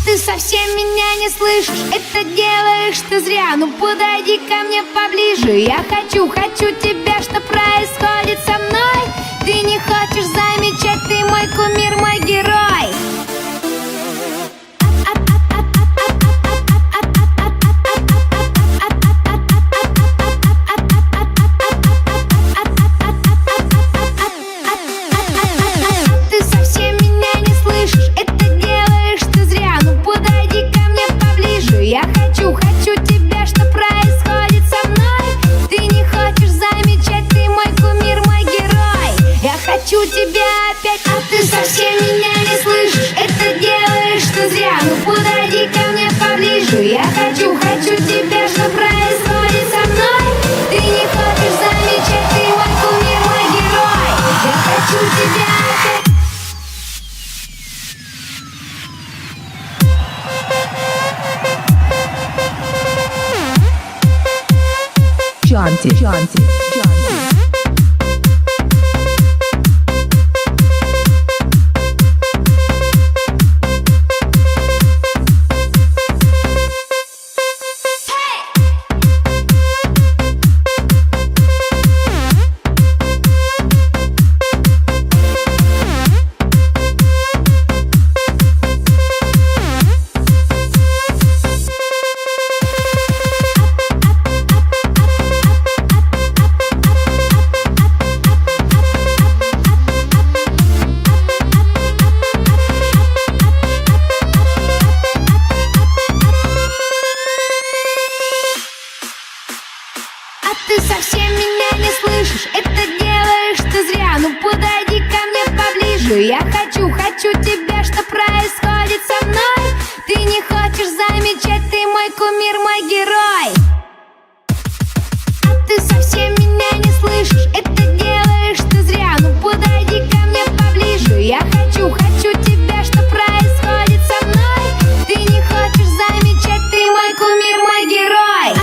ты совсем меня не слышишь, это делаешь ты зря. Ну подойди ко мне поближе, я хочу тебя, что происходит со мной. Ты не хочешь замечать, ты мой кумир, мой герой. Ты совсем меня не слышишь, это делаешь ты зря. Ну подойди ко мне поближе, я хочу тебя, что происходит со мной. Ты не хочешь замечать, ты мой кумир, мой герой. Я хочу тебя опять, а ты совсем меня не слышишь, это делаешь ты зря. Ну подойди ко мне поближе, я хочу тебя, что происходит со мной. Ты не хочешь замечать, ты мой кумир, мой герой. Я хочу тебя опять. Janti. А ты совсем меня не слышишь, это делаешь ты зря. Ну подойди ко мне поближе, я хочу тебя, что происходит со мной. Ты не хочешь замечать, ты мой кумир, мой герой. А ты совсем меня не слышишь, это делаешь ты зря. Ну подойди ко мне поближе, я хочу тебя, что происходит со мной. Ты не хочешь замечать, ты мой кумир, мой герой.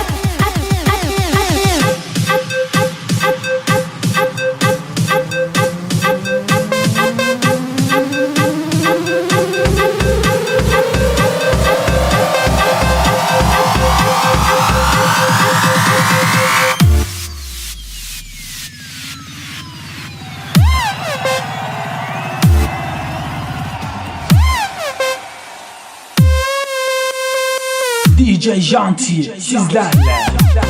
DJ Janti, sizlerle.